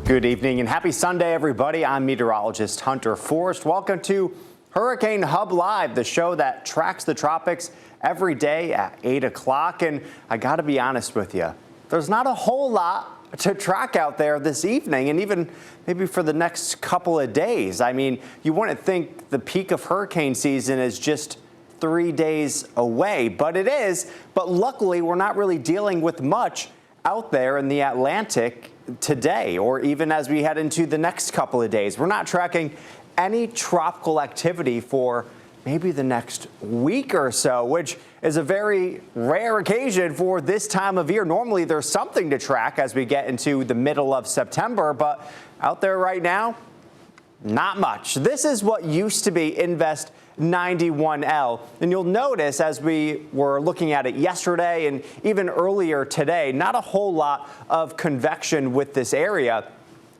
Good evening and happy Sunday, everybody. I'm meteorologist Hunter Forrest. Welcome to Hurricane Hub Live, the show that tracks the tropics every day at 8 o'clock. And I got to be honest with you, there's not a whole lot to track out there this evening and even maybe for the next couple of days. I mean, you wouldn't think the peak of hurricane season is just 3 days away, but it is. But luckily, we're not really dealing with much out there in the Atlantic today, or even as we head into the next couple of days. We're not tracking any tropical activity for maybe the next week or so, which is a very rare occasion for this time of year. Normally there's something to track as we get into the middle of September, but out there right now, not much. This is what used to be Invest 91L. And you'll notice as we were looking at it yesterday and even earlier today, not a whole lot of convection with this area,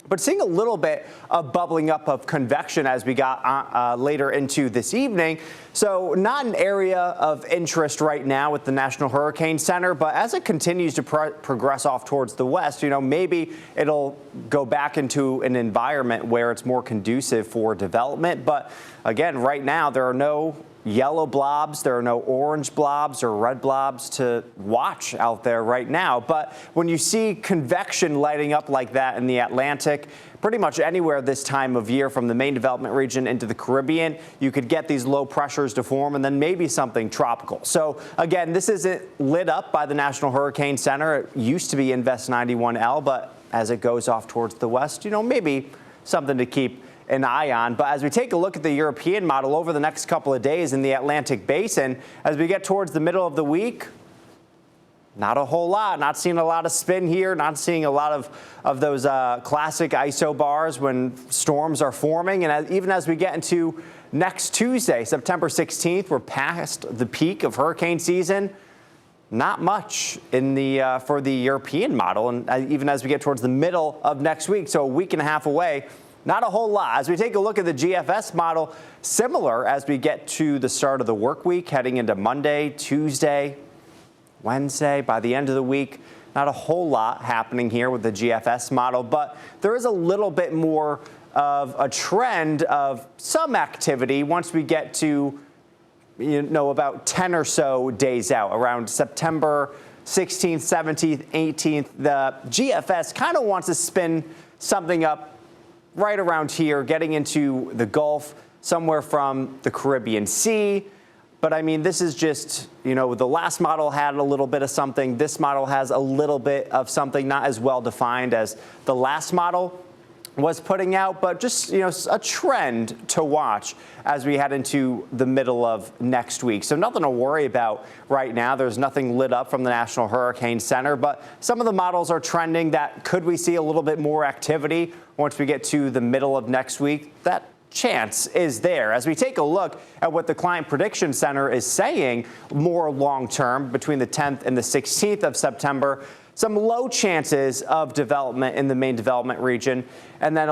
but seeing a little bit of bubbling up of convection as we got later into this evening. So not an area of interest right now with the National Hurricane Center, but as it continues to progress off towards the west, maybe it'll go back into an environment where it's more conducive for development. But again, right now, there are no yellow blobs, there are no orange blobs or red blobs to watch out there right now. But when you see convection lighting up like that in the Atlantic, pretty much anywhere this time of year from the main development region into the Caribbean, you could get these low pressures to form and then maybe something tropical. So again, this isn't lit up by the National Hurricane Center. It used to be Invest 91L, but as it goes off towards the west, maybe something to keep an eye on. But as we take a look at the European model over the next couple of days in the Atlantic basin, as we get towards the middle of the week, not a whole lot. Not seeing a lot of spin here, not seeing a lot of those classic isobars when storms are forming. And even as we get into next Tuesday, September 16th, we're past the peak of hurricane season. Not much in the for the European model. And even as we get towards the middle of next week, so a week and a half away, not a whole lot. As we take a look at the GFS model, similar as we get to the start of the work week, heading into Monday, Tuesday, Wednesday, by the end of the week, not a whole lot happening here with the GFS model, but there is a little bit more of a trend of some activity once we get to, about 10 or so days out, around September 16th, 17th, 18th. The GFS kind of wants to spin something up right around here, getting into the Gulf, somewhere from the Caribbean Sea. But I mean, this is just, the last model had a little bit of something. This model has a little bit of something, not as well defined as the last model was putting out, but just, a trend to watch as we head into the middle of next week. So nothing to worry about right now. There's nothing lit up from the National Hurricane Center, but some of the models are trending that could we see a little bit more activity once we get to the middle of next week? That chance is there. As we take a look at what the Climate Prediction Center is saying more long term between the 10th and the 16th of September, some low chances of development in the main development region, and then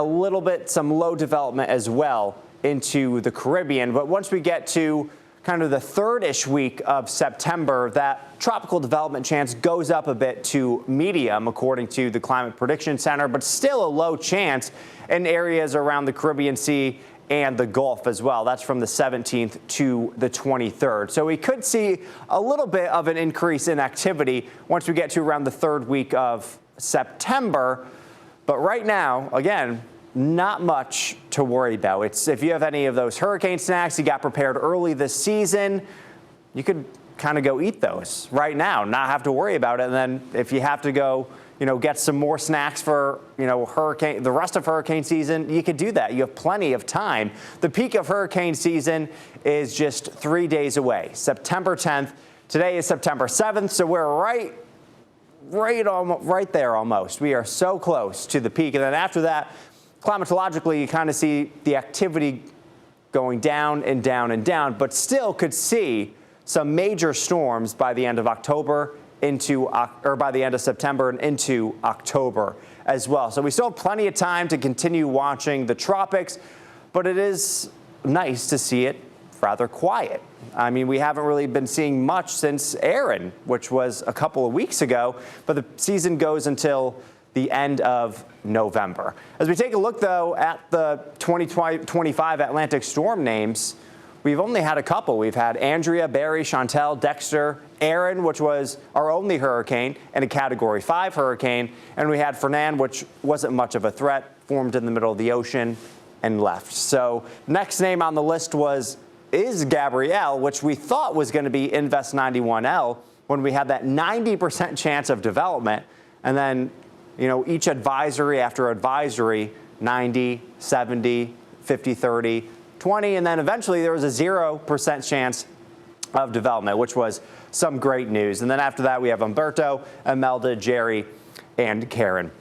some low development as well into the Caribbean. But once we get to kind of the third-ish week of September, that tropical development chance goes up a bit to medium, according to the Climate Prediction Center, but still a low chance in areas around the Caribbean Sea and the Gulf as well. That's from the 17th to the 23rd. So we could see a little bit of an increase in activity once we get to around the third week of September. But right now, again, not much to worry about. If you have any of those hurricane snacks you got prepared early this season, you could kind of go eat those right now, not have to worry about it. And then if you have to go get some more snacks for, the rest of hurricane season, you could do that. You have plenty of time. The peak of hurricane season is just 3 days away, September 10th. Today is September 7th, so we're right there almost. We are so close to the peak. And then after that, climatologically, you kind of see the activity going down and down and down, but still could see some major storms by the end of October by the end of September and into October as well. So we still have plenty of time to continue watching the tropics, but it is nice to see it rather quiet. I mean, we haven't really been seeing much since Aaron, which was a couple of weeks ago, but the season goes until the end of November. As we take a look, though, at the 2025 Atlantic storm names, we've only had a couple. We've had Andrea, Barry, Chantel, Dexter, Aaron, which was our only hurricane and a Category 5 hurricane, and we had Fernand, which wasn't much of a threat, formed in the middle of the ocean and left. So next name on the list is Gabrielle, which we thought was going to be Invest 91L when we had that 90% chance of development, and then each advisory after advisory, 90, 70, 50, 30, 20, and then eventually there was a 0% chance of development, which was some great news. And then after that, we have Umberto, Imelda, Jerry, and Karen.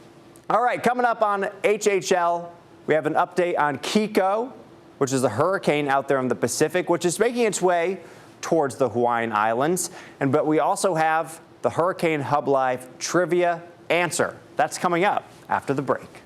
All right, coming up on HHL, we have an update on Kiko, which is a hurricane out there in the Pacific, which is making its way towards the Hawaiian Islands. But we also have the Hurricane Hub Live trivia answer. That's coming up after the break.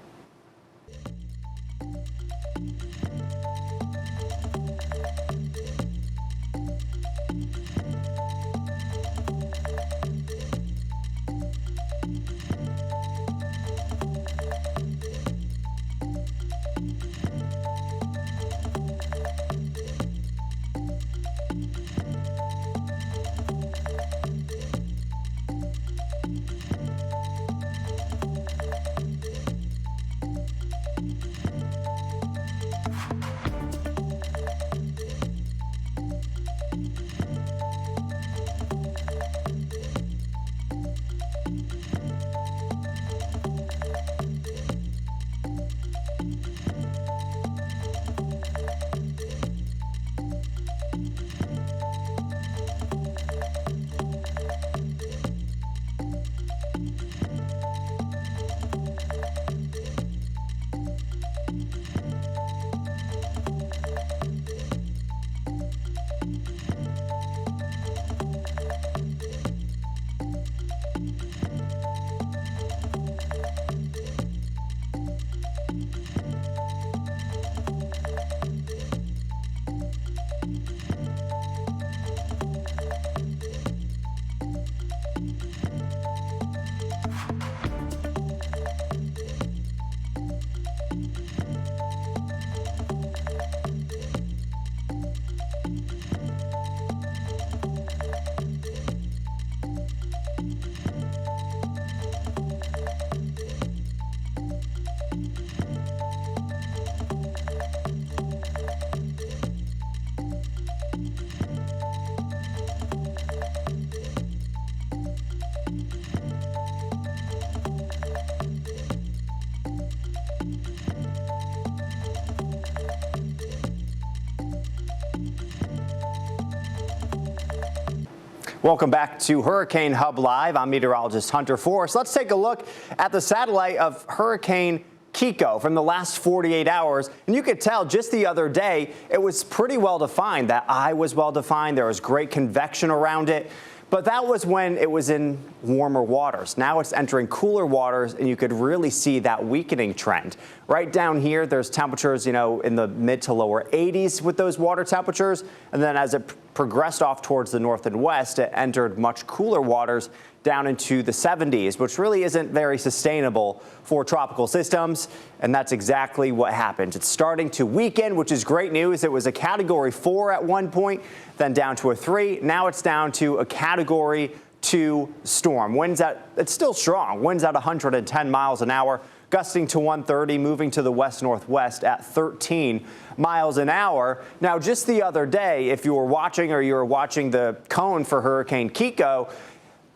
Welcome back to Hurricane Hub Live. I'm meteorologist Hunter Forrest. Let's take a look at the satellite of Hurricane Kiko from the last 48 hours. And you could tell just the other day, it was pretty well defined. That eye was well defined. There was great convection around it. But that was when it was in warmer waters. Now it's entering cooler waters, and you could really see that weakening trend. Right down here, there's temperatures, in the mid to lower 80s with those water temperatures. And then as it progressed off towards the north and west, it entered much cooler waters down into the 70s, which really isn't very sustainable for tropical systems. And that's exactly what happened. It's starting to weaken, which is great news. It was a Category 4 at one point, then down to a 3. Now it's down to a Category 2 storm. It's still strong. Winds at 110 miles an hour, gusting to 130, moving to the west-northwest at 13 miles an hour. Now, just the other day, if you were watching the cone for Hurricane Kiko,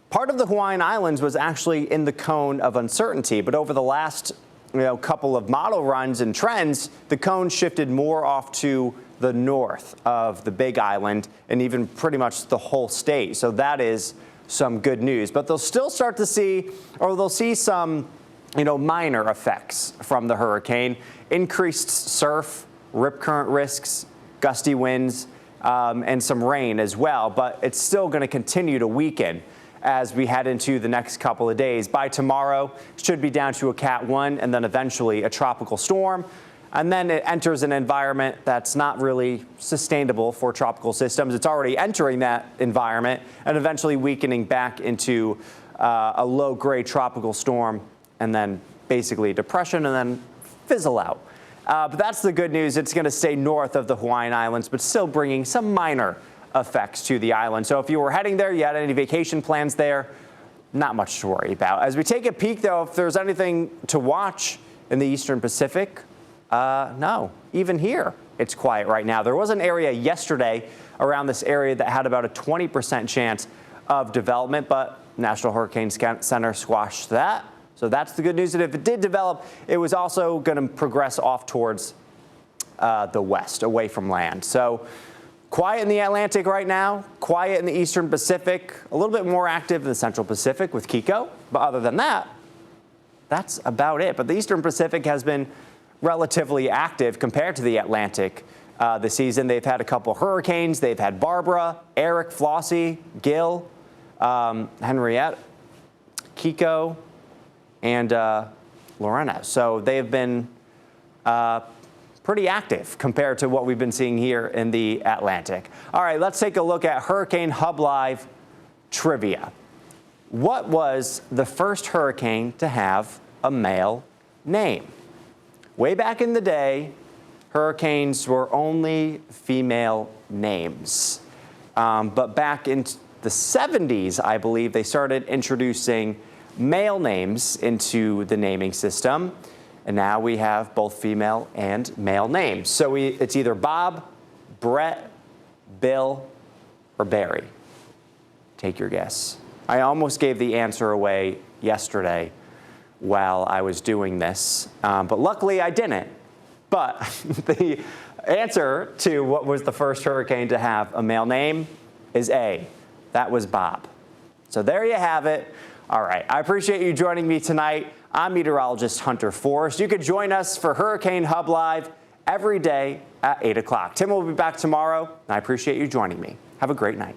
part of the Hawaiian Islands was actually in the cone of uncertainty. But over the last couple of model runs and trends, the cone shifted more off to the north of the Big Island and even pretty much the whole state. So that is some good news. But they'll still start to see, or they'll see some minor effects from the hurricane: increased surf, rip current risks, gusty winds, and some rain as well. But it's still going to continue to weaken as we head into the next couple of days. By tomorrow, it should be down to a Cat 1 and then eventually a tropical storm. And then it enters an environment that's not really sustainable for tropical systems. It's already entering that environment and eventually weakening back into a low-grade tropical storm and then basically depression and then fizzle out. But that's the good news. It's going to stay north of the Hawaiian Islands, but still bringing some minor effects to the island. So if you were heading there, you had any vacation plans there, not much to worry about. As we take a peek, though, if there's anything to watch in the Eastern Pacific, no, even here, it's quiet right now. There was an area yesterday around this area that had about a 20% chance of development, but National Hurricane Center squashed that. So that's the good news. And if it did develop, it was also going to progress off towards the west, away from land. So quiet in the Atlantic right now, quiet in the Eastern Pacific, a little bit more active in the Central Pacific with Kiko. But other than that, that's about it. But the Eastern Pacific has been relatively active compared to the Atlantic this season. They've had a couple hurricanes. They've had Barbara, Eric, Flossie, Gil, Henriette, Kiko, and Lorena. So they've been pretty active compared to what we've been seeing here in the Atlantic. All right, let's take a look at Hurricane Hub Live trivia. What was the first hurricane to have a male name? Way back in the day, hurricanes were only female names. But back in the 70s, I believe, they started introducing male names into the naming system. And now we have both female and male names. So it's either Bob, Brett, Bill, or Barry. Take your guess. I almost gave the answer away yesterday while I was doing this, but luckily I didn't. But the answer to what was the first hurricane to have a male name is A. That was Bob. So there you have it. All right, I appreciate you joining me tonight. I'm meteorologist Hunter Forrest. You could join us for Hurricane Hub Live every day at 8 o'clock. Tim will be back tomorrow, and I appreciate you joining me. Have a great night.